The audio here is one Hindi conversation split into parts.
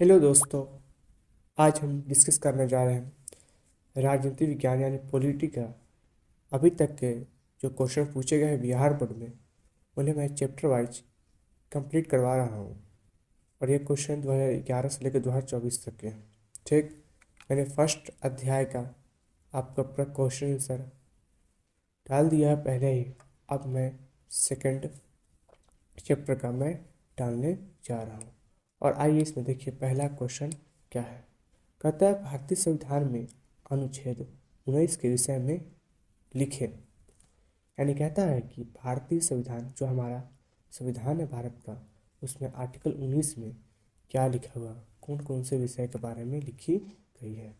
हेलो दोस्तों। आज हम डिस्कस करने जा रहे हैं राजनीति विज्ञान यानी पॉलिटी का। अभी तक के जो क्वेश्चन पूछे गए हैं बिहार बोर्ड में, उन्हें मैं चैप्टर वाइज कंप्लीट करवा रहा हूँ। और ये क्वेश्चन 2011 से लेकर 2024 तक के हैं। ठीक, मैंने फर्स्ट अध्याय का आपका पूरा क्वेश्चन आंसर डाल दिया है पहले ही। अब मैं सेकंड चैप्टर का मैं डालने जा रहा हूँ। और आइए इसमें देखिए पहला क्वेश्चन क्या है। कहता है भारतीय संविधान में अनुच्छेद 19 के विषय में लिखे। यानी कहता है कि भारतीय संविधान जो हमारा संविधान है भारत का, उसमें आर्टिकल 19 में क्या लिखा हुआ, कौन कौन से विषय के बारे में लिखी गई है।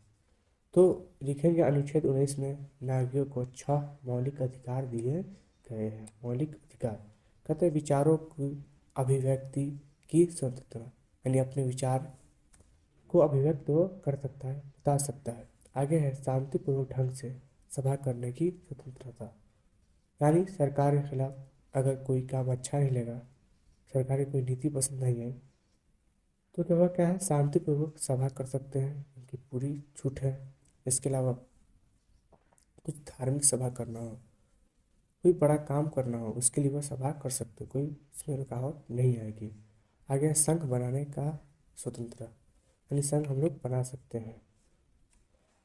तो लिखेंगे अनुच्छेद 19 में नागरिकों को 6 मौलिक अधिकार दिए गए हैं। मौलिक अधिकार कहते हैं विचारों की अभिव्यक्ति की स्वतंत्रता, यानी अपने विचार को अभिव्यक्त वो कर सकता है, बता सकता है। आगे है शांतिपूर्वक ढंग से सभा करने की स्वतंत्रता, यानी सरकार के खिलाफ अगर कोई काम अच्छा नहीं लगा, सरकार की कोई नीति पसंद नहीं है, तो क्या है, शांतिपूर्वक सभा कर सकते हैं, उनकी पूरी छूट है। इसके अलावा कुछ धार्मिक सभा करना हो, कोई बड़ा काम करना हो, उसके लिए वह सभा कर सकते, कोई इसमें रुकावट नहीं आएगी। आगे है संघ बनाने का स्वतंत्रता, यानी संघ हम लोग बना सकते हैं।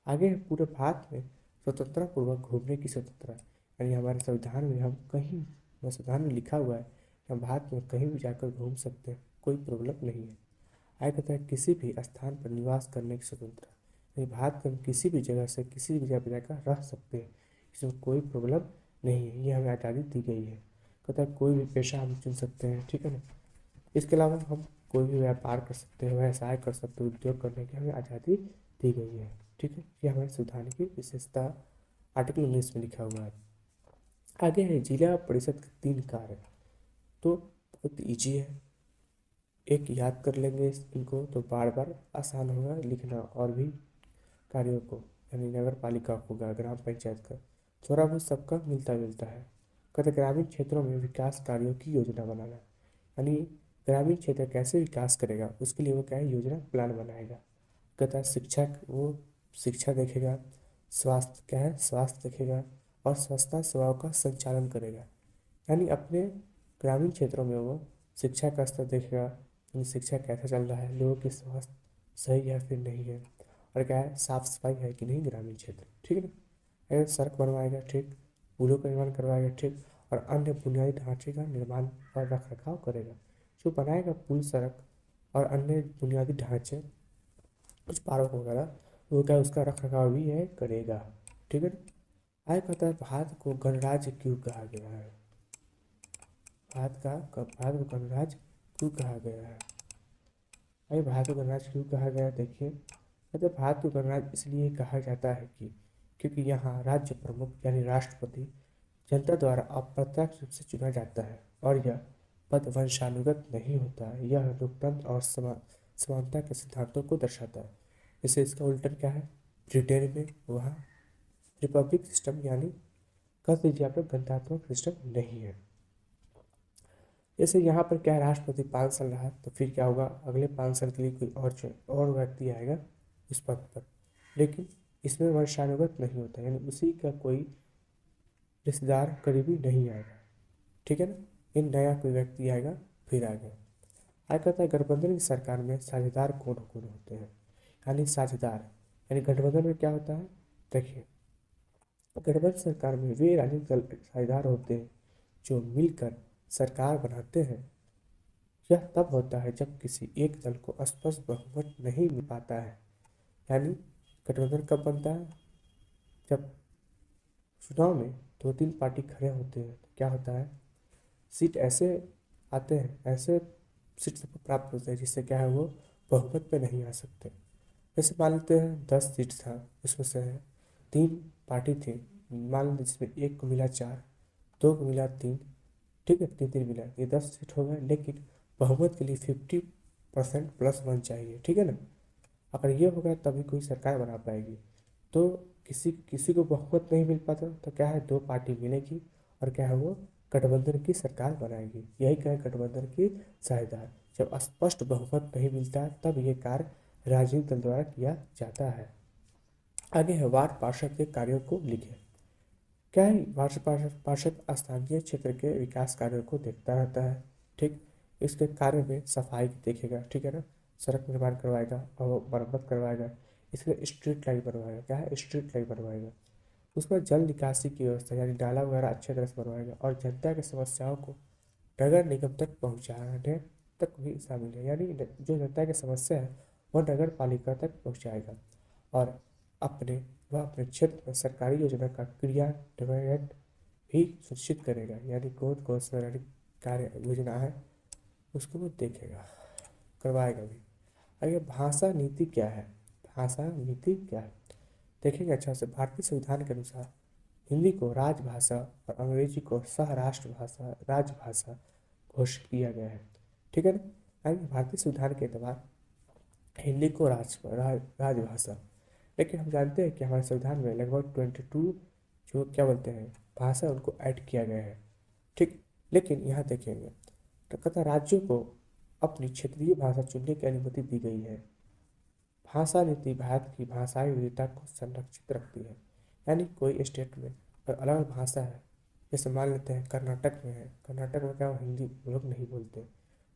आगे है पूरे भारत में स्वतंत्रता पूर्वक घूमने की स्वतंत्रता, यानी हमारे संविधान में हम कहीं, हमारे संविधान में लिखा हुआ है कि हम भारत में कहीं भी जाकर घूम सकते हैं, कोई प्रॉब्लम नहीं है। आगे कहता है किसी भी स्थान पर निवास करने की स्वतंत्रता, यानी भारत में हम किसी भी जगह से किसी भी जगह पर जाकर रह सकते हैं, इसमें कोई प्रॉब्लम नहीं है, ये हमें आज़ादी दी गई है। कहता है कोई भी पेशा हम चुन सकते हैं, ठीक है ना। इसके अलावा हम कोई भी व्यापार कर सकते हैं, व्यवसाय कर सकते हैं, उद्योग करने की हमें आज़ादी दी गई है। ठीक है, ये हमारे संविधान की विशेषता आर्टिकल 19 में लिखा हुआ है। आगे है जिला परिषद के 3 कार्य। तो बहुत ईजी है, एक याद कर लेंगे इनको तो बार बार आसान होगा लिखना। और भी कार्यों को, यानी नगर पालिका होगा, ग्राम पंचायत का, थोड़ा बहुत सबका मिलता जुलता है। कहते ग्रामीण क्षेत्रों में विकास कार्यों की योजना बनाना, यानी ग्रामीण क्षेत्र कैसे विकास करेगा उसके लिए वो क्या है, योजना प्लान बनाएगा। कहता है शिक्षक वो शिक्षा देखेगा, स्वास्थ्य क्या है, स्वास्थ्य देखेगा, और स्वच्छता सेवाओं का संचालन करेगा, यानी अपने ग्रामीण क्षेत्रों में वो शिक्षा का स्तर देखेगा, यानी शिक्षा कैसा चल रहा है, लोगों की स्वास्थ्य सही है फिर नहीं है, और क्या है, साफ सफाई है कि नहीं ग्रामीण क्षेत्र, ठीक है ना। अगर सड़क बनवाएगा, ठीक, पुलों का निर्माण करवाएगा, ठीक, और अन्य बुनियादी ढांचे का निर्माण और रख रखाव करेगा। जो बनाएगा पुल, सड़क और अन्य बुनियादी ढांचे, कुछ पार्क वगैरह, वो क्या उसका रख रखाव भी है करेगा, ठीक है ना। आगे कहता है भारत को गणराज्य क्यों कहा गया है। भारत को गणराज्य क्यों कहा गया है। अरे भारत को गणराज्य क्यों कहा गया है, देखिए कहते हैं भारत को गणराज्य इसलिए कहा जाता है कि क्योंकि यहाँ राज्य प्रमुख यानी राष्ट्रपति जनता द्वारा अप्रत्यक्ष रूप से चुना जाता है, और यह पद वंशानुगत नहीं होता है। यह लोकतंत्र और समानता के सिद्धांतों को दर्शाता है। जैसे इसका उल्टा क्या है, ब्रिटेन में वहाँ रिपब्लिक सिस्टम, यानी कह दीजिए आप लोग गणतांत्रिक सिस्टम नहीं है। जैसे यहाँ पर क्या है, राष्ट्रपति 5 साल रहा, तो फिर क्या होगा, अगले 5 साल के लिए कोई और व्यक्ति आएगा उस पद पर, लेकिन इसमें वंशानुगत नहीं होता, यानी उसी का कोई रिश्तेदार करीबी नहीं आएगा, ठीक है ना। इन नया कोई व्यक्ति आएगा फिर आगे। आगे कहता है गठबंधन की सरकार में साझेदार कौन कौन होते हैं, यानी साझेदार, यानी गठबंधन में क्या होता है, देखिए गठबंधन सरकार में वे राजनीतिक दल साझेदार होते हैं जो मिलकर सरकार बनाते हैं। यह तब होता है जब किसी एक दल को स्पष्ट बहुमत नहीं मिल पाता है, यानी गठबंधन कब बनता है, जब चुनाव में 2-3 पार्टी खड़े होते हैं, तो क्या होता है, सीट ऐसे आते हैं, ऐसे सीट सबको प्राप्त होते हैं जिससे क्या है वो बहुमत पे नहीं आ सकते। जैसे मान लेते हैं 10 सीट था, उसमें से 3 पार्टी थी, मान लीजिए जिसमें एक को मिला 4, 2 को मिला 3, ठीक है, 3-3 मिला, ये 10 सीट हो गए, लेकिन बहुमत के लिए 50% +1 चाहिए, ठीक है ना। अगर ये होगा तभी कोई सरकार बना पाएगी। तो किसी किसी को बहुमत नहीं मिल पाता तो क्या है, 2 पार्टी मिलेगी और क्या है वो गठबंधन की सरकार बनाएगी। यही क्या है गठबंधन की साझेदार। जब स्पष्ट बहुमत नहीं मिलता तब ये कार्य राजनीतिक दल द्वारा किया जाता है। आगे है वार्ड पार्षद के कार्यों को लिखे। क्या है वार्ड पार्षद स्थानीय क्षेत्र के विकास कार्यों को देखता रहता है। ठीक, इसके कार्य में सफाई देखेगा, ठीक है ना, सड़क निर्माण करवाएगा और मरम्मत करवाएगा, इसमें स्ट्रीट लाइट बनवाएगा। क्या है स्ट्रीट लाइट बनवाएगा। उसमें जल निकासी की व्यवस्था यानी नाला वगैरह अच्छे तरह से बनवाएगा और जनता की समस्याओं को नगर निगम तक पहुंचाने तक भी शामिल है। यानी जो जनता की समस्या है वह नगर पालिका तक पहुंचाएगा और अपने वह अपने क्षेत्र में सरकारी योजना का क्रियान्वयन भी सुनिश्चित करेगा। यानी कौन कौन सी सरकारी कार्य योजना है उसको वो देखेगा, करवाएगा भी। आगे भाषा नीति क्या है। भाषा नीति क्या है देखेंगे अच्छा से। भारतीय संविधान के अनुसार हिंदी को राजभाषा और अंग्रेजी को सह राष्ट्रभाषा राजभाषा घोषित किया गया है। ठीक है ना। यानी भारतीय संविधान के अलावा हिंदी को राजभाषा, लेकिन हम जानते हैं कि हमारे संविधान में लगभग 22 जो क्या बोलते हैं भाषा उनको ऐड किया गया है। ठीक, लेकिन यहाँ देखेंगे तो कहता राज्यों को अपनी क्षेत्रीय भाषा चुनने की अनुमति दी गई है। भाषा नीति भारत की भाषाई विविधता को संरक्षित रखती है। यानी कोई स्टेट में अगर अलग भाषा है, जैसे मान लेते हैं कर्नाटक में है, कर्नाटक में क्या वो हिंदी वो लोग नहीं बोलते,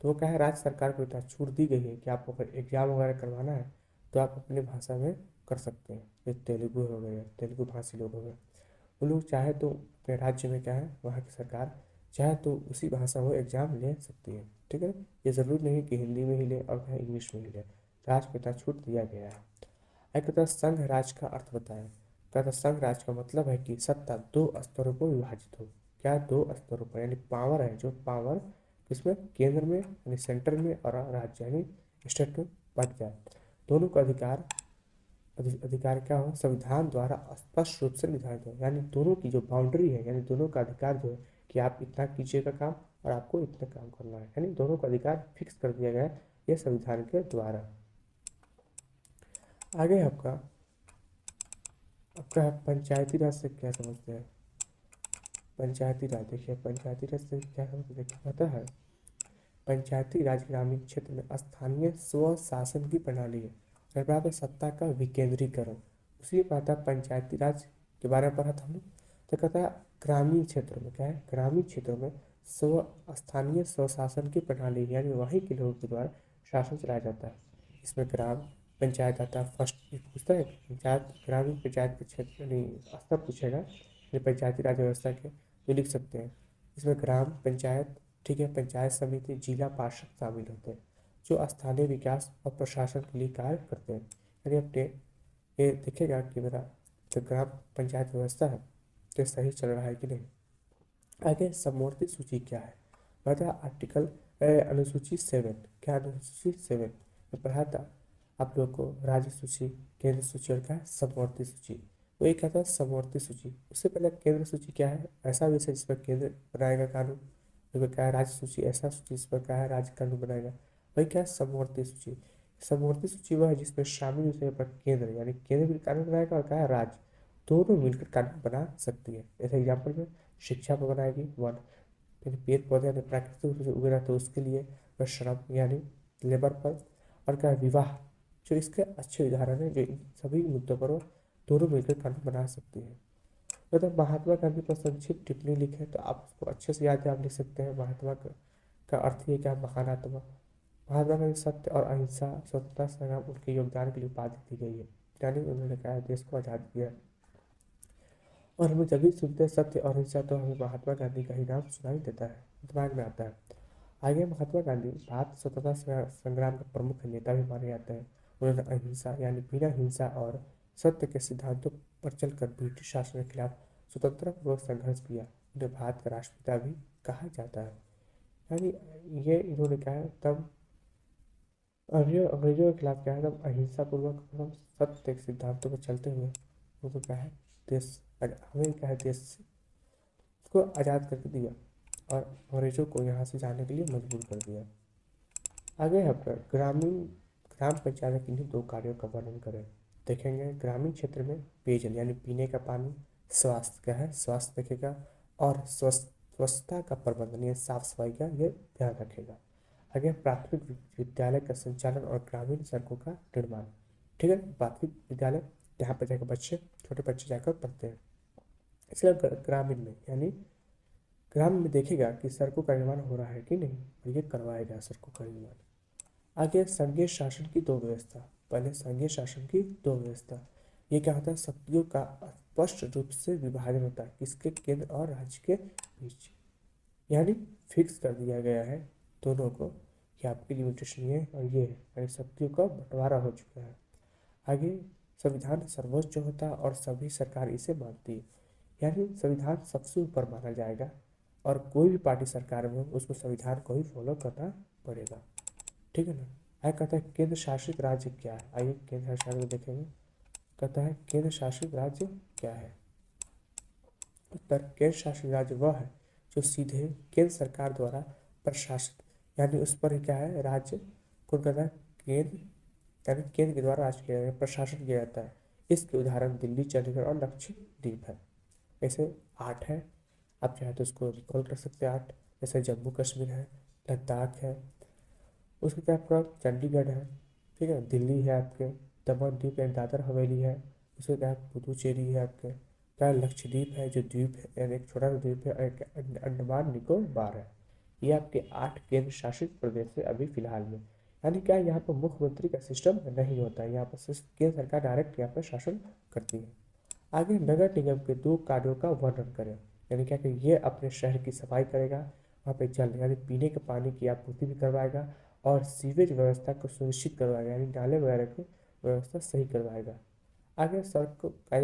तो वो क्या है राज्य सरकार को इतना छूट दी गई है कि आपको अगर एग्जाम वगैरह करवाना है तो आप अपनी भाषा में कर सकते हैं। जैसे तेलुगु हो गए, तेलुगु भाषी लोग हो गए, वो लोग चाहे तो अपने राज्य में क्या है वहाँ की सरकार चाहे तो उसी भाषा में एग्जाम ले सकती है। ठीक है, ये ज़रूरी नहीं कि हिंदी में ही ले और क्या इंग्लिश में ही ले, राज्य को इतना छूट दिया गया है। एक कहता है संघ राज का अर्थ बताएं। कहता संघ राज का मतलब है कि सत्ता दो स्तरों पर विभाजित हो। क्या दो स्तरों पर, यानी पावर है जो पावर किसमें केंद्र में यानी सेंटर में और राज्य यानी स्टेट में बट जाए। दोनों का अधिकार क्या हो संविधान द्वारा स्पष्ट रूप से निर्धारित हो। यानी दोनों की जो बाउंड्री है यानी दोनों का अधिकार जो है कि आप इतना कीजिएगा काम और आपको इतना काम करना है, यानी दोनों का अधिकार फिक्स कर दिया गया है ये संविधान के द्वारा। आगे आपका आपका पंचायती राज से क्या समझते हैं। पंचायती राज देखिए, पंचायती राज से क्या समझते हैं पता है। पंचायती राज ग्रामीण क्षेत्र में स्थानीय स्व शासन की प्रणाली है। फिर बात है सत्ता का विकेंद्रीकरण, उसी में आता है पंचायती राज के बारे में पढ़ा था हमने। तो कहता है ग्रामीण क्षेत्रों में क्या है ग्रामीण क्षेत्रों में स्थानीय स्वशासन की प्रणाली यानी वहीं के लोगों के द्वारा शासन चलाया जाता है। इसमें ग्राम पंचायत आता है। फर्स्ट पूछता है पंचायत ग्रामीण पंचायत के क्षेत्र यानी स्तर पूछेगा यानी पंचायती राज व्यवस्था के तो लिख सकते हैं। इसमें ग्राम पंचायत, ठीक है, पंचायत समिति जिला पार्षद शामिल होते हैं जो स्थानीय विकास और प्रशासन के लिए कार्य करते हैं। यानी अपने ये देखेगा कि मेरा जो ग्राम पंचायत व्यवस्था है तो सही चल रहा है कि नहीं। आगे समवर्ती सूची क्या है बता आर्टिकल अनुसूची 7। क्या अनुसूची 7 में पढ़ा था आप लोग को राज्य सूची केंद्र सूची और क्या है समवर्ती सूची। वो एक आता है समवर्ती सूची, उससे पहले केंद्र सूची क्या है ऐसा विषय जिस पर केंद्र बनाएगा कानून, जो क्या है राज्य सूची ऐसा सूची जिस पर क्या है राज्य कानून बनाएगा। वही क्या है समवर्ती सूची। समवर्ती सूची वह है जिसमें शामिल विषय पर केंद्र यानी केंद्र भी कानून बनाएगा और क्या है राज्य दोनों मिलकर कानून बना सकती है। जैसे एग्जाम्पल में शिक्षा पर बनाएगी वन, फिर पेड़ पौधे यानी प्राकृतिक रूप से उग रहा तो उसके लिए, और श्रम यानी लेबर पर, और क्या है विवाह जो इसके अच्छे उदाहरण है जो इन सभी मुद्दों पर वो दोनों मिलकर कानून बना सकती है। मतलब महात्मा गांधी पर संक्षिप्त टिप्पणी लिखे तो आप उसको अच्छे से याद है, आप लिख सकते हैं महात्मा का अर्थ ये क्या महान आत्मा। महात्मा गांधी सत्य और अहिंसा स्वतंत्रता संग्राम उनके योगदान के लिए उपाधि दी गई है, यानी उन्होंने कहा देश को आज़ाद किया। और हमें जब भी सुनते हैं सत्य और अहिंसा तो हमें महात्मा गांधी का ही नाम सुनाई देता है, दिमाग में आता है। आगे महात्मा गांधी भारत स्वतंत्रता संग्राम का प्रमुख नेता भी माने जाते हैं। उन्होंने अहिंसा यानी बिना हिंसा और सत्य के सिद्धांतों पर चलकर ब्रिटिश शासन के खिलाफ स्वतंत्रतापूर्वक संघर्ष किया। उन्हें भारत का राष्ट्रपिता भी कहा जाता है। यानी ये इन्होंने क्या है तब अंग्रेजों के खिलाफ क्या है तब अहिंसा पूर्वक एवं सत्य के सिद्धांतों पर चलते हुए उनको क्या है देश हमें क्या है देश को आज़ाद करके दिया और अंग्रेजों को यहाँ से जाने के लिए मजबूर कर दिया। आगे है आपका ग्राम पंचायत के किन्हीं दो कार्यों का वर्णन करें। देखेंगे ग्रामीण क्षेत्र में पेयजल यानी पीने का पानी, स्वास्थ्य क्या है स्वास्थ्य देखेगा और स्वस्थ स्वच्छता का प्रबंधन या साफ सफाई का ये ध्यान रखेगा। आगे प्राथमिक विद्यालय का संचालन और ग्रामीण सड़कों का निर्माण। ठीक है, प्राथमिक विद्यालय जहाँ पर जाकर बच्चे, छोटे बच्चे जाकर पढ़ते हैं। इसलिए ग्रामीण में यानी ग्राम में देखेगा कि सड़कों का निर्माण हो रहा है कि नहीं, और ये करवाएगा सड़कों का निर्माण। आगे संघीय शासन की दो व्यवस्था। पहले संघीय शासन की दो व्यवस्था, ये क्या होता है, शक्तियों का स्पष्ट रूप से विभाजन होता है किसके, केंद्र और राज्य के बीच। यानी फिक्स कर दिया गया है दोनों को कि आपकी लिमिटेशन ये और ये है, यानी शक्तियों का बंटवारा हो चुका है। आगे संविधान सर्वोच्च होता है और सभी सरकार इसे मानती है, यानी संविधान सबसे ऊपर माना जाएगा और कोई भी पार्टी सरकार में हो उसको संविधान को ही फॉलो करना पड़ेगा। ठीक है ना। आगे कहता है केंद्र शासित राज्य क्या है, आइए केंद्र शासित राज्य देखेंगे। कहता है केंद्र शासित राज्य क्या है। उत्तर, केंद्र शासित राज्य वह है जो सीधे केंद्र सरकार द्वारा प्रशासित, यानी उस पर क्या है, राज्य को कहता है केंद्र, यानी केंद्र के द्वारा राज्य किया प्रशासन किया जाता है। इसके उदाहरण दिल्ली, चंडीगढ़ और लक्षद्वीप है। ऐसे 8 है, आप चाहे तो उसको रिकॉल कर सकते हैं 8। जैसे जम्मू कश्मीर है, लद्दाख है, उसके क्या आपका चंडीगढ़ है, ठीक है, दिल्ली है आपके, दमन द्वीप एंड दादर हवेली है, उसके क्या पुदुचेरी है आपके, क्या लक्षद्वीप है जो द्वीप है, यानी एक छोटा सा द्वीप है, और एक अंडमान निकोबार है। ये आपके 8 केंद्र शासित प्रदेश है अभी फिलहाल में। यानी क्या यहाँ पर मुख्यमंत्री का सिस्टम नहीं होता है, यहाँ पर सिर्फ केंद्र सरकार डायरेक्ट यहाँ पर शासन करती है। आगे नगर निगम के 2 कार्यों का वर्णन करें। यानी क्या कि ये अपने शहर की सफाई करेगा, वहाँ पे जल यानी पीने के पानी की आपूर्ति भी करवाएगा और सीवेज व्यवस्था को सुनिश्चित करवाएगा, यानी नाले वगैरह की व्यवस्था सही करवाएगा। आगे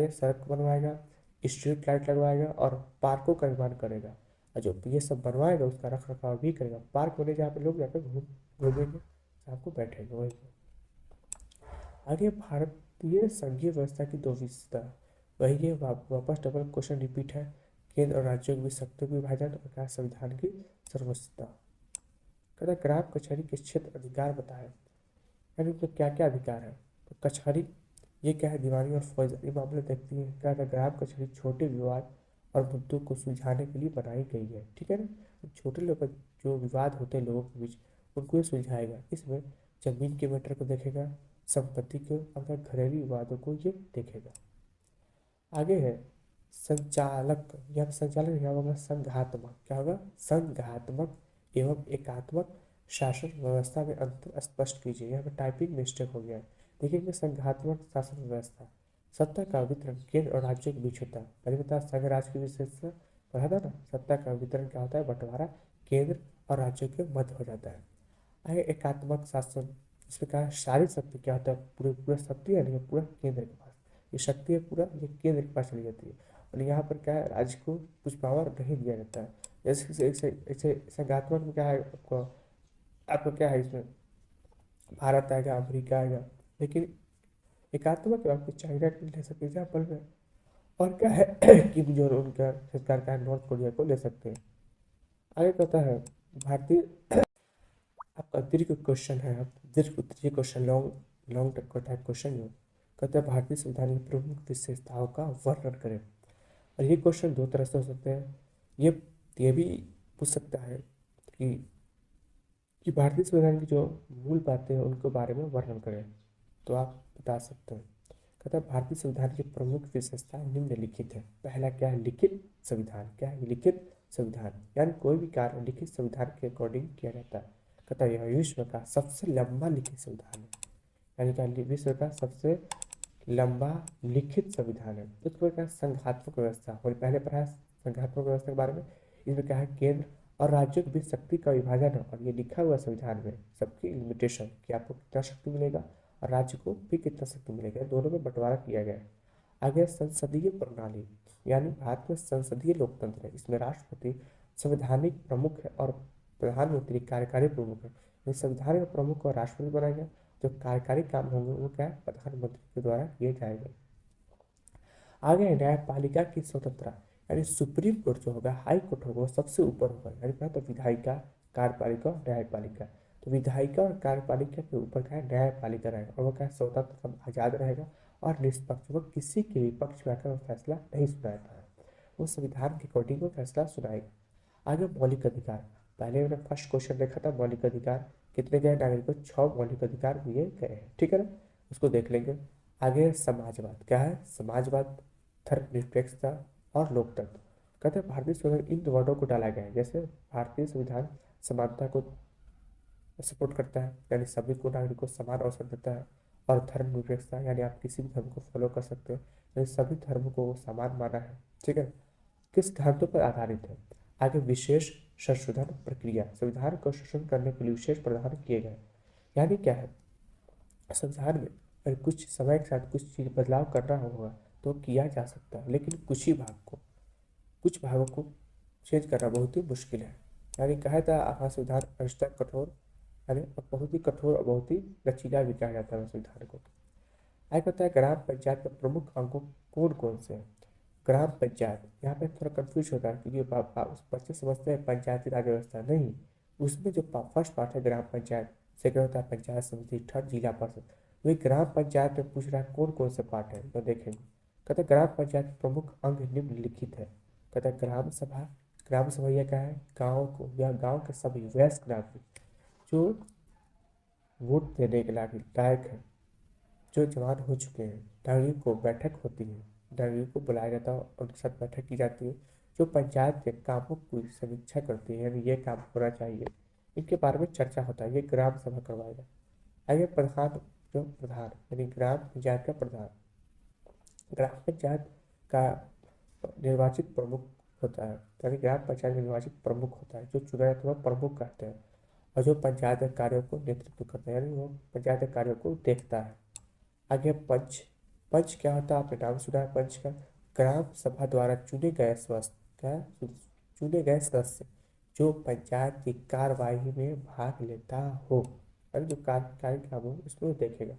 सड़क बनवाएगा, स्ट्रीट लाइट लगवाएगा और पार्कों का निर्माण करेगा। और जो ये सब बनवाएगा उसका रख रखाव भी करेगा। पार्क बने जहाँ पे लोग जाकर घूमेंगे, शाम को बैठेंगे वहीं पे। आगे भारतीय संघीय व्यवस्था की दो विशेषता, वही है वापस डबल क्वेश्चन रिपीट है। केंद्र और राज्यों के बीच शक्तियों के विभाजन और क्या संविधान की सर्वोच्चता। कहता ग्राम कचहरी के क्षेत्र अधिकार बताए, यानी उनके क्या क्या अधिकार है। तो कचहरी ये क्या है, दीवानी और फौजदारी मामले देखती है। क्या था, ग्राम कचहरी छोटे विवाद और मुद्दों को सुलझाने के लिए बनाई गई है। ठीक है ना, छोटे लोग जो विवाद होते हैं लोगों के बीच उनको ये सुलझाएगा। इसमें जमीन के मैटर को देखेगा, संपत्ति को, अपने घरेलू विवादों को ये देखेगा। आगे है संचालक, यहाँ संचालक क्या होगा, संघात्मक, क्या होगा, संघात्मक एवं एकात्मक शासन व्यवस्था में अंतर स्पष्ट कीजिए। यहाँ पे टाइपिंग मिस्टेक हो गया है। देखिए संघात्मक शासन व्यवस्था, सत्ता का वितरण केंद्र और राज्यों के बीच होता है। पहले बताया संघ राज्य की विशेषता पढ़ा था ना, सत्ता का वितरण क्या होता है, बंटवारा केंद्र और राज्यों के मध्य हो जाता है। आगे एकात्मक शासन, इसमें क्या है, सारी शक्ति क्या होता है, पूरे पूरा शक्ति है नहीं, पूरा केंद्र के पास ये शक्ति है, पूरा ये केंद्र के पास चली जाती है। और यहाँ पर क्या है, राज्य को कुछ पावर नहीं दिया जाता है। जैसे ऐसे संघात्मक में क्या है, आपको क्या है इसमें, भारत आएगा, अमेरिका आएगा, लेकिन एकात्मक में आपको चाइना ले सकते हैं एग्जाम्पल में। और क्या है किम जोन उनका सरकार का नॉर्थ कोरिया को ले सकते हैं। आगे कहता है भारतीय, आपका दीर्घ क्वेश्चन है, आप दीर्घ उत्तरीय question, long long type question जो कहते हैं भारतीय संविधान की प्रमुख विशेषताओं का वर्णन करें। और ये क्वेश्चन दो तरह से हो सकते हैं। ये भी पूछ सकता है कि भारतीय संविधान की जो मूल बातें हैं उनके बारे में वर्णन करें, तो आप बता सकते हैं। कहता है भारतीय संविधान की प्रमुख विशेषता निम्नलिखित है। पहला क्या है, लिखित संविधान। क्या है, लिखित संविधान, यानी कोई भी कार्य लिखित संविधान के अकॉर्डिंग किया जाता है। कहता है यह विश्व का सबसे लंबा लिखित संविधान है, यानी क्या विश्व का सबसे लंबा लिखित संविधान है। तो उसके बाद क्या है, संघात्मक व्यवस्था, और पहले पढ़ा संघात्मक व्यवस्था के बारे में। इसमें क्या है, केंद्र और राज्यों के बीच शक्ति का विभाजन है, और ये लिखा हुआ संविधान में सबकी लिमिटेशन कि आपको कितना शक्ति मिलेगा और राज्य को भी कितना शक्ति मिलेगा, दोनों में बंटवारा किया गया है। आगे संसदीय प्रणाली, यानी भारत में संसदीय लोकतंत्र है। इसमें राष्ट्रपति संवैधानिक प्रमुख है और प्रधानमंत्री कार्यकारी प्रमुख है। इस संविधान का प्रमुख और राष्ट्रपति बनाया गया, जो कार्यकारी काम होंगे वो क्या है, प्रधानमंत्री के द्वारा किए जाएंगे। आगे न्यायपालिका की स्वतंत्रता, यानी सुप्रीम कोर्ट जो होगा, हाई कोर्ट होगा, वो सबसे ऊपर होगा। यानी क्या, तो विधायिका, कार्यपालिका और न्यायपालिका। तो विधायिका और कार्यपालिका के ऊपर क्या है, न्यायपालिका रहेगा, और वो क्या है, स्वतंत्र आजाद रहेगा और निष्पक्ष, वो किसी के भी पक्ष में आकर वो फैसला नहीं सुनाता है, वो संविधान के अकॉर्डिंग वो फैसला सुनाएगा। आगे मौलिक अधिकार, पहले मैंने फर्स्ट क्वेश्चन देखा था मौलिक अधिकार कितने गए नागरिकों को, 6 मौलिक अधिकार दिए गए हैं, ठीक है ना, उसको देख लेंगे। आगे समाजवाद क्या है, समाजवाद धर्मनिरपेक्षता और लोकतंत्र। कहते हैं भारतीय संविधान इन वर्डों को डाला गया है, जैसे भारतीय संविधान समानता को सपोर्ट करता है, यानी सभी को नागरिकों को समान अवसर देता है, और धर्मनिरपेक्षता यानी आप किसी भी धर्म को फॉलो कर सकते हो, यानी सभी धर्म को समान माना है, ठीक है। किस सिद्धांतों पर आधारित है, आगे विशेष संशोधन प्रक्रिया, संविधान को संशोधन करने के लिए विशेष प्रावधान किए गए। यानी क्या है, संविधान में अगर कुछ समय के साथ कुछ चीज बदलाव करना होगा तो किया जा सकता है, लेकिन कुछ भागों को चेंज करना बहुत ही मुश्किल है। यानी कहा था हमारा संविधान अंशतः कठोर, यानी बहुत ही कठोर और बहुत ही लचीला भी कहा जाता है संविधान को। आगे कहता है ग्राम पंचायत के प्रमुख अंगों कौन कौन से हैं। ग्राम पंचायत, यहाँ पे थोड़ा कंफ्यूज होता है क्योंकि बच्चे समझते हैं पंचायती राज व्यवस्था, नहीं, उसमें जो फर्स्ट पार्ट है ग्राम पंचायत, सेकंड होता है पंचायत समिति, थर्ड जिला परिषद। वही ग्राम पंचायत में पूछ रहा है कौन कौन से पार्ट है, तो देखेंगे। कहते हैं ग्राम पंचायत के प्रमुख अंग निम्नलिखित है। कहता है ग्राम सभा, ग्राम सभा यह क्या है, गाँव को या गाँव के सभी वयस्क नागरिक जो वोट देने के लायक है, जो जवान हो चुके हैं, नागरिक को बैठक होती है, नागरिक को बुलाया जाता है और उनके साथ बैठक की जाती है, जो पंचायत के कामों की समीक्षा करती है, यानी ये काम होना चाहिए, इनके बारे में चर्चा होता है, ये ग्राम सभा करवाएगा। आगे प्रधान, जो प्रधान यानी ग्राम पंचायत का प्रधान, ग्राम पंचायत का निर्वाचित प्रमुख होता है, यानी ग्राम पंचायत में निर्वाचित प्रमुख होता है, जो चुना जाता है वह प्रमुख कहते हैं, और जो पंचायत के कार्यों को नेतृत्व करता है, यानी वो पंचायत के कार्यों को देखता है। आगे पंच, पंच क्या होता है, आपने नाम सुना है पंच का, ग्राम सभा द्वारा चुने गए सदस्य, क्या, चुने गए सदस्य जो पंचायत की कार्यवाही में भाग लेता हो, यानी जो कार्यक्रम हो उसमें वो देखेगा।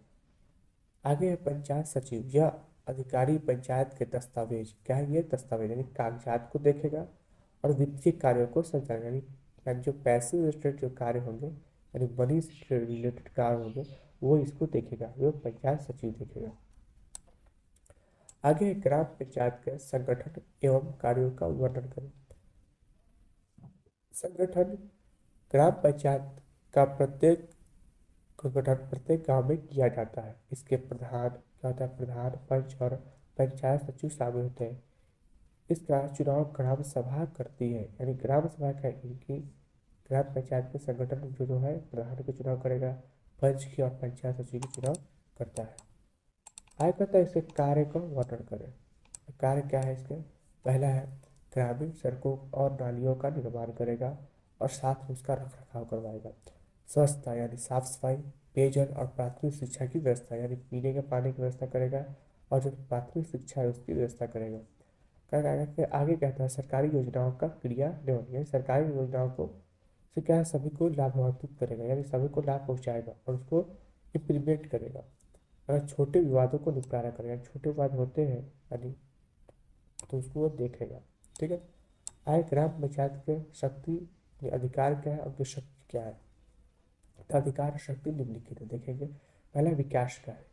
आगे है पंचायत सचिव, यह अधिकारी पंचायत के दस्तावेज, क्या है ये दस्तावेज यानी कागजात को देखेगा, और वित्तीय कार्यों को संचालन, यानी जो पैसे रिलेटेड जो कार्य होंगे, यानी मनी से रिलेटेड कार्य होंगे, वो इसको देखेगा, वो पंचायत सचिव देखेगा। आगे है ग्राम पंचायत के संगठन एवं कार्यों का वर्णन करें। संगठन, ग्राम पंचायत का प्रत्येक गठन प्रत्येक गांव में किया जाता है, इसके प्रधान क्या होता है, प्रधान, पंच और पंचायत सचिव शामिल होते हैं। इसका चुनाव ग्राम सभा करती है, यानी ग्राम सभा का इनकी ग्राम पंचायत के संगठन जो है प्रधान का चुनाव करेगा, पंच की और पंचायत सचिव की चुनाव करता है। आगे कहता है इसके कार्य का वर्णन करें। कार्य क्या है इसके, पहला है ग्रामीण सड़कों और नालियों का निर्माण करेगा और साथ में उसका रख रखाव करवाएगा। स्वच्छता यानी साफ सफाई, पेयजल और प्राथमिक शिक्षा की व्यवस्था, यानी पीने के पानी की व्यवस्था करेगा, और जो प्राथमिक शिक्षा है उसकी व्यवस्था करेगा। आगे कहता है सरकारी योजनाओं का क्रियान्वयन, यानी सरकारी योजनाओं को से क्या है सभी को लाभान्वित करेगा, यानी सभी को लाभ पहुंचाएगा और उसको इम्प्लीमेंट करेगा। अगर छोटे विवादों को निपटारा करेगा, छोटे विवाद होते हैं यानी, तो उसको वो देखेगा, ठीक है। आए ग्राम पंचायत के शक्ति, अधिकार क्या है, उनकी शक्ति क्या है, तो अधिकार शक्ति निम्नलिखित है, देखेंगे। पहला विकास का है,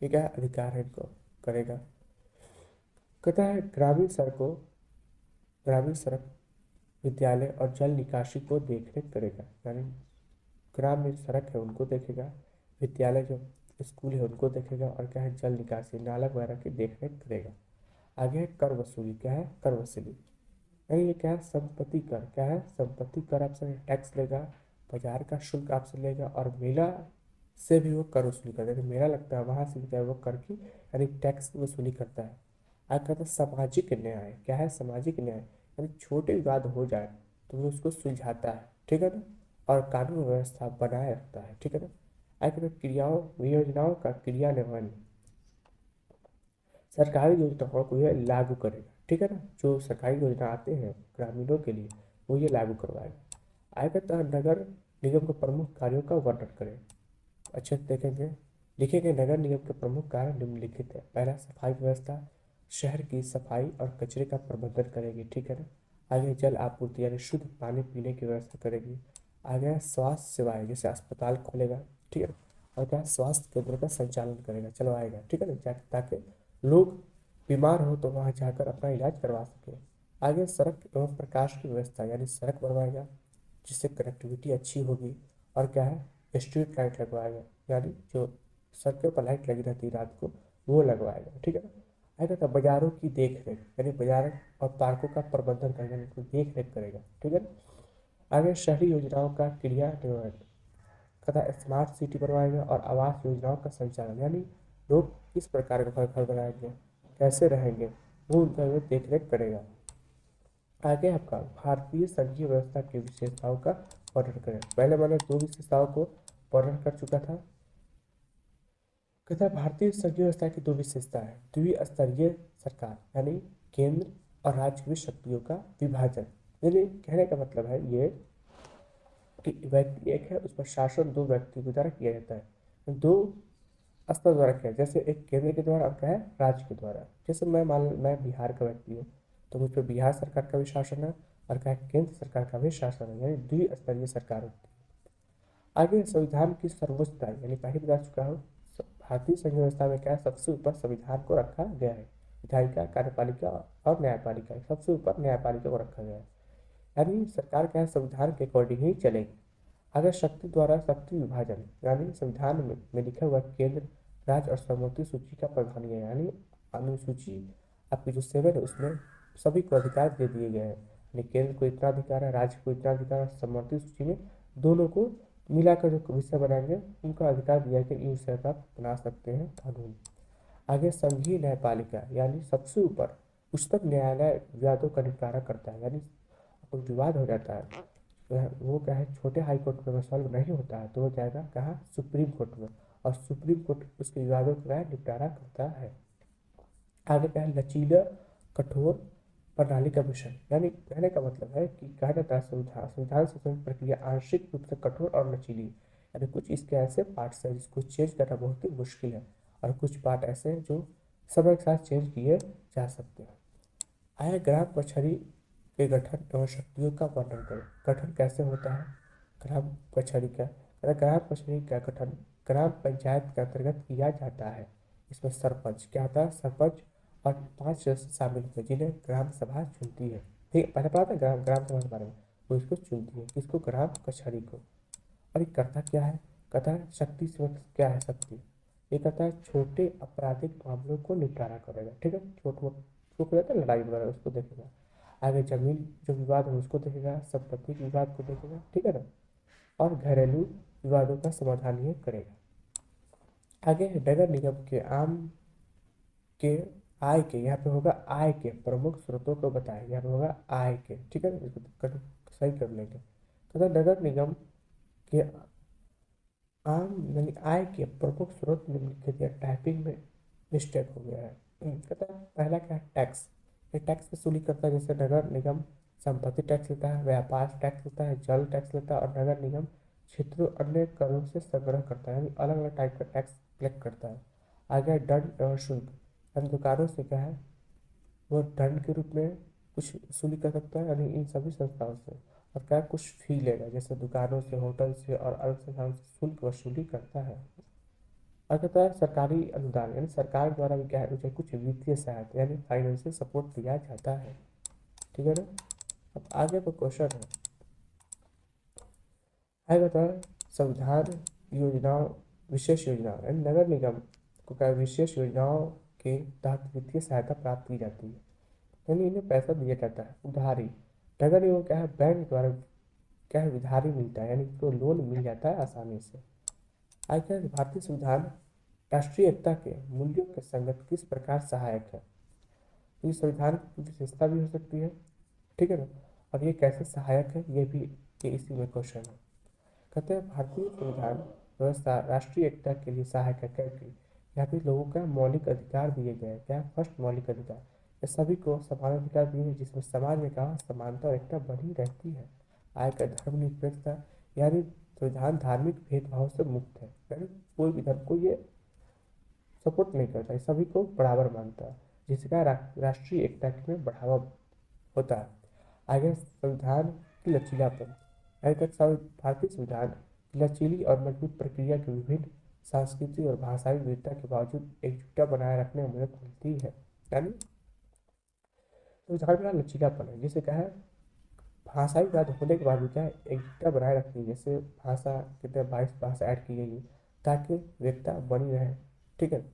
ये क्या है, अधिकार है इनको करेगा। कहता है ग्रामीण सड़क, विद्यालय और जल निकासी को देखरेख करेगा, यानी ग्राम में सड़क है उनको देखेगा, विद्यालय जो स्कूल है उनको देखेगा, और क्या है जल निकासी नाला वगैरह की देखरेख करेगा। आगे है कर वसूली, क्या है कर वसूली, यानी ये क्या है संपत्ति कर, क्या है संपत्ति कर आपसे टैक्स लेगा, बाजार का शुल्क आपसे लेगा, और मेला से भी वो कर वसूली करता है, मेला लगता है वहां से भी क्या है वो कर की यानी टैक्स की वसूली करता है। आगे कहता है सामाजिक न्याय, क्या है सामाजिक न्याय, यानी छोटे विवाद हो जाए तो वो उसको सुलझाता है, ठीक है ना, और कानून व्यवस्था बनाए रखता है, ठीक है ना। आगे कहता है क्रियाओं योजनाओं का क्रियान्वयन, सरकारी योजनाओं को यह लागू करेगा, ठीक है ना, जो सरकारी योजना आते हैं ग्रामीणों के लिए वो ये लागू करवाएगा। आगे कहता है नगर निगम के प्रमुख कार्यों का वर्णन करें। अच्छे से देखेंगे, लिखेंगे नगर निगम के प्रमुख कार्य निम्नलिखित है। पहला सफाई व्यवस्था, शहर की सफाई और कचरे का प्रबंधन करेगी, ठीक है ना। आगे जल आपूर्ति यानी शुद्ध पानी पीने की व्यवस्था करेगी। आगे है स्वास्थ्य सेवाएं, जैसे अस्पताल खोलेगा, ठीक है, और क्या स्वास्थ्य केंद्र का संचालन करेगा, चलवाएगा, ठीक है ना, ताकि लोग बीमार हो तो वहाँ जाकर अपना इलाज करवा सके। आगे सड़क एवं प्रकाश की व्यवस्था यानी सड़क बनवाएगा जिससे कनेक्टिविटी अच्छी होगी। और क्या है, स्ट्रीट लाइट लगवाएगा यानी जो सड़कों पर लाइट लगी रहती है रात को वो लगवाएगा, ठीक है ना। आगे का बाजारों की देख रेख यानी बाजार और पार्कों का प्रबंधन करेगा, उनको देख रेख करेगा, ठीक है ना। आगे शहरी योजनाओं का क्रियान्वयन तथा स्मार्ट सिटी बनवाएगा और आवास योजनाओं का संचालन यानी लोग किस प्रकार का घर बनाएंगे, कैसे रहेंगे, वो उनका देख रेख करेगा। आगे आपका भारतीय संघीय व्यवस्था की विशेषताओं का वर्णन करें। पहले मैंने दो विशेषताओं को वर्णन कर चुका था। कहता है भारतीय संघीय व्यवस्था की दो विशेषता है, द्विस्तरीय सरकार यानी केंद्र और राज्य की शक्तियों का विभाजन। यानी कहने का मतलब है ये कि व्यक्ति एक है, उस पर शासन दो व्यक्ति के द्वारा किया जाता है, दो स्तर द्वारा किया, जैसे एक केंद्र के द्वारा और क्या है राज्य के द्वारा। जैसे मैं बिहार का व्यक्ति हूँ तो मुझ पर बिहार सरकार का भी शासन है और क्या है केंद्र सरकार का भी शासन है, यानी द्विस्तरीय सरकार होती है। आगे संविधान की सर्वोच्चता यानी पहले बता चुका हूँ, भारतीय संघ व्यवस्था में क्या है सबसे ऊपर संविधान को रखा गया है। विधायिका, कार्यपालिका और न्यायपालिका, सबसे ऊपर न्यायपालिका को रखा गया है। यानी सरकार क्या है संविधान के अकॉर्डिंग ही चलेगी। अगर शक्ति द्वारा शक्ति विभाजन यानी संविधान में लिखा हुआ केंद्र, राज्य और समवर्ती सूची का प्रधान है, यानी अनुसूची आपकी जो 7 है उसमें सभी को अधिकार दे दिए गए हैं, यानी केंद्र को इतना अधिकार है, राज्य को इतना अधिकार है, समवर्ती सूची में दोनों को मिलाकर जो विषय बनाएंगे उनका अधिकार दिया है कि इन विषय का आप बना सकते हैं कानून। आगे संघीय न्यायपालिका यानी सबसे ऊपर उच्चतम न्यायालय विवादों का निपटारा करता है, यानी कोई विवाद हो जाता है तो वो क्या है छोटे हाई कोर्ट में सॉल्व नहीं होता है तो वो जाएगा कहाँ, सुप्रीम कोर्ट में, और सुप्रीम कोर्ट उसके विवादों का निपटारा करता है। आगे क्या है लचीला कठोर प्रणाली का मिशन, यानी कहने का मतलब है कि कहा जाता है संविधान संविधान शासन प्रक्रिया आंशिक रूप से कठोर और लचीली, यानी कुछ इसके ऐसे पार्ट्स हैं जिसको चेंज करना बहुत ही मुश्किल है और कुछ पार्ट ऐसे हैं जो समय के साथ चेंज किए जा सकते हैं। आया ग्राम कचहरी के गठन एवं शक्तियों का वर्णन करें। गठन कैसे होता है ग्राम कचहरी का, ग्राम कचहरी का गठन ग्राम पंचायत के अंतर्गत किया जाता है। इसमें सरपंच क्या होता है, सरपंच और 5 सदस्य शामिल होते हैं जिन्हें ग्राम सभा चुनती है। ठीक है, पहले पता था ग्राम सभा के बारे में, वो इसको चुनती है किसको, ग्राम कचहरी को। और ये करता क्या है, कहता है शक्ति से क्या है शक्ति, ये कहता है छोटे आपराधिक मामलों को निपटारा करेगा, ठीक है, छोट मोट जो हो जाता है लड़ाई वगैरह उसको देखेगा। आगे जमीन जो विवाद है उसको देखेगा, संपत्ति के विवाद को देखेगा, ठीक है ना, और घरेलू विवादों का समाधान ये करेगा। आगे नगर निगम के आम के आय के, यहाँ पे होगा आय के प्रमुख स्रोतों को बताएं, यहाँ पे होगा आय के, ठीक है ना, इसको सही कर लेंगे। कहता नगर निगम के आम यानी आय के प्रमुख स्रोत निम्नलिखित या टाइपिंग में मिस्टेक हो गया है। कहता है पहला क्या है टैक्स, ये टैक्स वसूली करता है, जैसे नगर निगम संपत्ति टैक्स लेता है, व्यापार टैक्स लेता है, जल टैक्स लेता है, और नगर निगम क्षेत्रों अन्य करों से संग्रह करता है, यानी अलग अलग टाइप का टैक्स कलेक्ट करता है। आगे दंड एवं शुल्क, यानी दुकानों से क्या है वो दंड के रूप में कुछ वसूली कर सकता है, यानी इन सभी संस्थाओं से, और क्या कुछ फी लेगा जैसे दुकानों से, होटल से और अलग संस्थाओं से शुल्क वसूली करता है। और कहता है सरकारी अनुदान, यानी सरकार द्वारा भी क्या है उसे कुछ वित्तीय सहायता यानी फाइनेंशियल सपोर्ट दिया जाता है, ठीक है ना। अब आगे का क्वेश्चन है कहता है संविधान योजनाओं विशेष योजनाओं, यानी नगर निगम को क्या विशेष योजनाओं के तहत वित्तीय सहायता प्राप्त की जाती है, यानी इन्हें पैसा दिया जाता है उधारी। नगर निगम क्या है बैंक द्वारा क्या है उधारी मिलता है, यानी इसको लोन मिल जाता है आसानी से। आजकल भारतीय संविधान राष्ट्रीय एकता के मूल्यों के संगत किस प्रकार सहायक है, तो ये संविधान की विशेषता भी हो सकती है, ठीक है ना, और ये कैसे सहायक है ये भी ये इसी में क्वेश्चन है। कहते हैं भारतीय संविधान व्यवस्था राष्ट्रीय एकता के लिए सहायक है क्योंकि यहाँ पे लोगों का मौलिक अधिकार दिए गए हैं, क्या फर्स्ट मौलिक अधिकार, ये सभी को समान अधिकार दिए हैं जिसमें समाज में कहा समानता और एकता बनी रहती है। आय का धर्मनिरपेक्षता, यानी संविधान धार्मिक भेदभाव से मुक्त है, यानी कोई भी धर्म को ये सपोर्ट नहीं करता है, सभी को बराबर मानता है, जिसका राष्ट्रीय एकता में बढ़ावा होता है। आगे संविधान की लचीलापन, भारतीय संविधान की लचीली और मजबूत प्रक्रिया के विभिन्न सांस्कृतिक और भाषाई विविधता के बावजूद एकजुटता बनाए रखने में मदद मिलती है, यानी संविधान में लचीलापन है, जिसे क्या है भाषाई वाद होने के बाद भी क्या है एकता बनाए रखती है। जैसे भाषा कितने 22 भाषा ऐड की गई है ताकि एकता बनी रहे। ठीक है।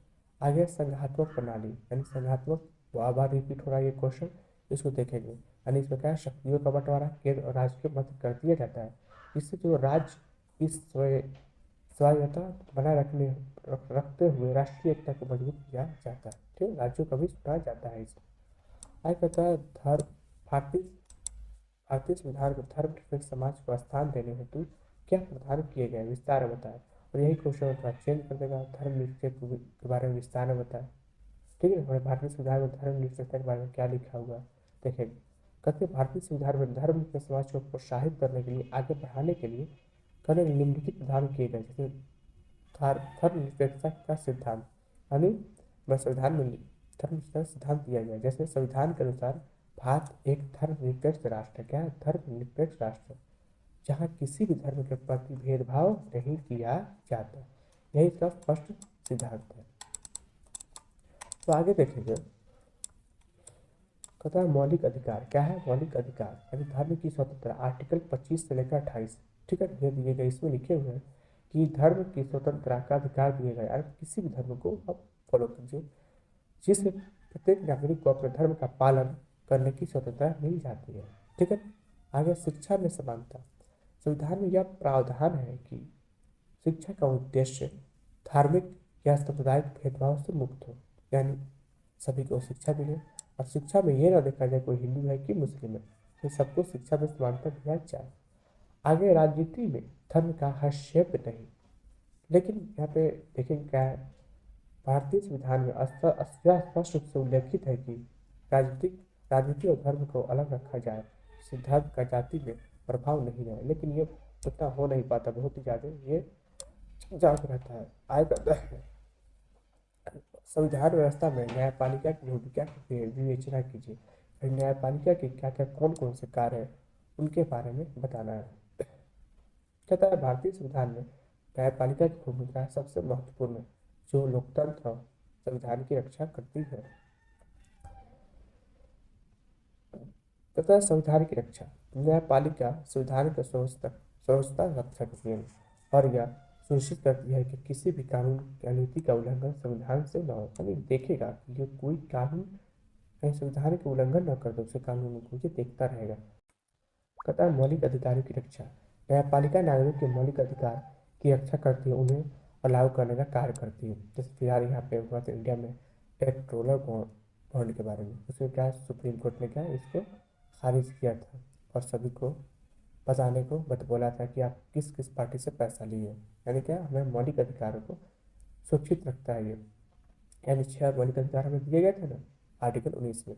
आगे संघात्मक प्रणाली यानी संघात्मक, बार बार रिपीट हो रहा है ये क्वेश्चन, इसको देखेंगे। यानी इसमें क्या है शक्तियों का बंटवारा केंद्र और राज्य के मध्य कर दिया जाता है। इससे जो राज्य की स्वायत्तता बनाए रखते हुए राष्ट्रीय एकता को मजबूत किया जाता है। ठीक है, राज्यों का भी सुधारा जाता है इसमें। आगे कहता है धर्म। भारतीय भारतीय संविधान में धर्म निरपेक्ष समाज को स्थान देने हेतु क्या प्रावधान किए गए विस्तार में बताएं। और यही क्वेश्चन थोड़ा चेंज कर देगा, धर्म निरपेक्ष के बारे में विस्तार में बताएं। ठीक है, हमारे भारतीय संविधान में धर्म निरपेक्षता के बारे में क्या लिखा हुआ है देखेंगे। कहते हैं भारतीय संविधान में धर्म निरपेक्ष समाज को प्रोत्साहित करने के लिए, आगे बढ़ाने के लिए कई निम्नलिखित प्रावधान किए गए। जैसे धर्म निरपेक्षता का सिद्धांत, यानी संविधान में धर्म निरपेक्ष सिद्धांत दिया गया। जैसे संविधान के अनुसार भारत एक धर्मनिरपेक्ष राष्ट्र है। क्या है? धर्मनिरपेक्ष राष्ट्र, जहाँ किसी भी धर्म के प्रति भेदभाव नहीं किया जाता। यही इसका फर्स्ट सिद्धांत है। तो आगे देखेंगे, कहता है मौलिक अधिकार। क्या है? मौलिक अधिकार यानी धर्म की स्वतंत्रता, आर्टिकल 25 से लेकर 28। ठीक है, ये दिए गए, इसमें लिखे हुए हैं कि धर्म की स्वतंत्रता का अधिकार दिए गए, यानी किसी भी धर्म को आप फॉलो कीजिए, जिससे प्रत्येक नागरिक को अपने धर्म का पालन करने की स्वतंत्रता मिल जाती है। ठीक है। आगे शिक्षा में समानता। संविधान में यह प्रावधान है कि शिक्षा का उद्देश्य धार्मिक या सांप्रदायिक भेदभाव से मुक्त हो, यानी सभी को शिक्षा मिले। और शिक्षा में ये ना देखा जाए कोई हिंदू है कि मुस्लिम है, तो सबको शिक्षा में समानता दिया जाए। आगे राजनीति में धर्म का हस्तक्षेप नहीं। लेकिन यहाँ पे देखेंगे क्या है, भारतीय संविधान में स्पष्ट रूप से उल्लेखित है कि राजनीति और धर्म को अलग रखा जाए, धर्म का जाति में प्रभाव नहीं रहे। लेकिन ये उतना हो नहीं पाता, बहुत ही ज़्यादा ये जाग रहता है। आय करता है संविधान व्यवस्था में न्यायपालिका की भूमिका की विवेचना कीजिए। न्यायपालिका के क्या क्या कौन कौन से कार्य हैं उनके बारे में बताना है। कहता है भारतीय संविधान में न्यायपालिका की भूमिका सबसे महत्वपूर्ण है, जो लोकतंत्र और संविधान की रक्षा करती है। तथा संविधान की रक्षा, न्यायपालिका संविधान का सर्वोच्च रक्षक है और यह सुनिश्चित करती है कि किसी भी कानून या नीति का उल्लंघन संविधान से न हो। यानी देखेगा कि ये कोई कानून कहीं संविधान के उल्लंघन न कर दे, उसे कानून को ये देखता रहेगा। कहता है मौलिक अधिकारों की रक्षा। न्यायपालिका नागरिक के मौलिक अधिकार की रक्षा करती है, उन्हें अलाउ करने का कार्य करती है। जैसे फिलहाल यहाँ पे हुआ था इंडिया में पेट्रोलर बॉन्ड के बारे में, उसमें क्या सुप्रीम कोर्ट ने क्या इसको खारिज किया था और सभी को बताने को बोला था कि आप किस किस पार्टी से पैसा लिए। यानी क्या हमें मौलिक अधिकारों को सुरक्षित रखता है ये। यानी 6 मौलिक अधिकार हमें दिए गए थे ना आर्टिकल 19 में।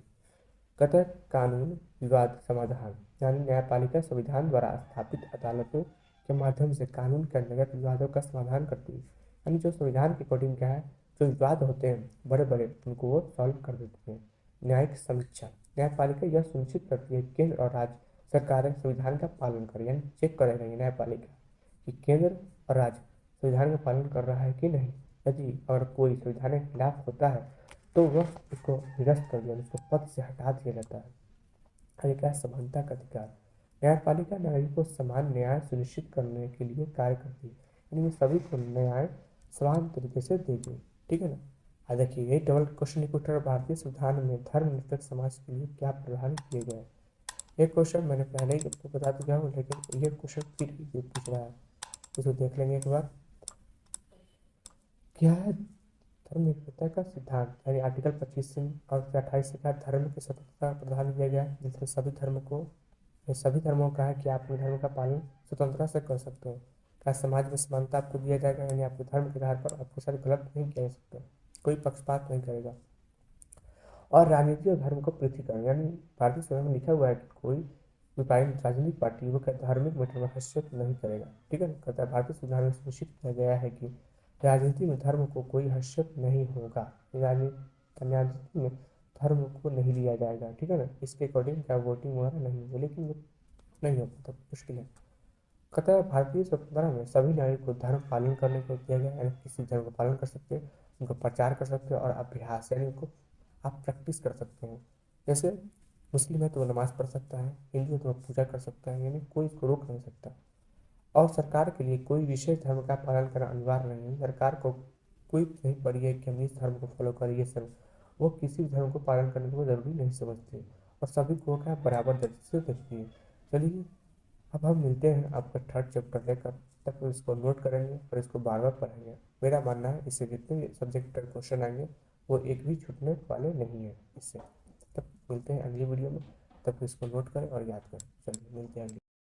कहता है कानून विवाद समाधान, यानी न्यायपालिका संविधान द्वारा स्थापित अदालतों के माध्यम से कानून के अंतर्गत विवादों का समाधान करती है। यानी जो संविधान के अकॉर्डिंग क्या है, जो विवाद होते हैं बड़े बड़े, उनको वो सॉल्व कर देती है। न्यायिक समीक्षा, न्यायपालिका यह सुनिश्चित करती है कि केंद्र और राज्य सरकारें संविधान का पालन करें, यानी चेक करे रहेंगे न्यायपालिका कि केंद्र और राज्य संविधान का पालन कर रहा है कि नहीं। यदि अगर कोई संविधान के खिलाफ होता है तो वह उसको निरस्त कर दिया, उसको पद से हटा दिया जाता है। आगे क्या है समानता का अधिकार। न्यायपालिका नागरिक को समान न्याय सुनिश्चित करने के लिए कार्य करती है, यानी सभी को न्याय समान तरीके से देगी। ठीक है ना। देखिए यही डबल क्वेश्चन इक्वेटर भारतीय संविधान में धर्मनिरपेक्ष समाज के लिए क्या प्रावधान किए गए हैं। ये क्वेश्चन मैंने पहले ही आपको बता दिया हूँ, लेकिन ये क्वेश्चन फिर ये पूछ रहा है, इसको देख लेंगे एक बार। क्या है धर्मनिरपेक्षता का सिद्धांत, यानी आर्टिकल 25 और 28 से क्या धर्म की स्वतंत्रता का प्रदान किया गया है, जिससे सभी धर्मों का है कि आप अपने धर्म का पालन स्वतंत्रता से कर सकते हो। क्या समाज में समानता आपको दिया जाएगा, यानी आपके धर्म के आधार पर आपको साथ गलत नहीं किया जा सकता, कोई पक्षपात नहीं करेगा। और राजनीति और धर्म को पृथकीकरण, यानी भारतीय संविधान में लिखा हुआ है कि कोई भी राजनीतिक पार्टी वो धार्मिक मैटर में हस्तक्षेप नहीं करेगा। ठीक है ना। कहता है भारतीय संविधान में सुनिश्चित किया गया है कि राजनीति में धर्म को कोई हस्तक्षेप नहीं होगा, राजनीति में धर्म को नहीं लिया जाएगा। ठीक है ना। इसके अकॉर्डिंग क्या वोटिंग वगैरह नहीं होगी, लेकिन वो नहीं हो पाता, मुश्किल है। कहता है भारतीय स्वतंत्रता में सभी नागरिक को धर्म पालन करने को दिया गया, यानी किसी धर्म का पालन कर सकते हैं, उनका प्रचार कर सकते हैं और अभ्यास यानी उनको आप प्रैक्टिस कर सकते हैं। जैसे मुस्लिम है तो वो नमाज़ पढ़ सकता है, हिंदू है तो वो पूजा कर सकता है, यानी कोई इसको रोक नहीं सकता। और सरकार के लिए कोई विशेष धर्म का पालन करना अनिवार्य नहीं है। सरकार को कोई नहीं पड़ी है कि हम इस धर्म को फॉलो करें, ये सब वो किसी भी धर्म को पालन करने को ज़रूरी नहीं समझती और सभी को क्या बराबर दर्जे से देखती है। चलिए, अब हम मिलते हैं आपका थर्ड चैप्टर लेकर, तब इसको नोट करेंगे और इसको बार बार पढ़ेंगे। मेरा मानना है इससे जितने भी सब्जेक्ट क्वेश्चन आएंगे वो एक भी छूटने वाले नहीं है इससे। तब मिलते हैं अगली वीडियो में, तब इसको नोट करें और याद करें। चलिए मिलते हैं अगली।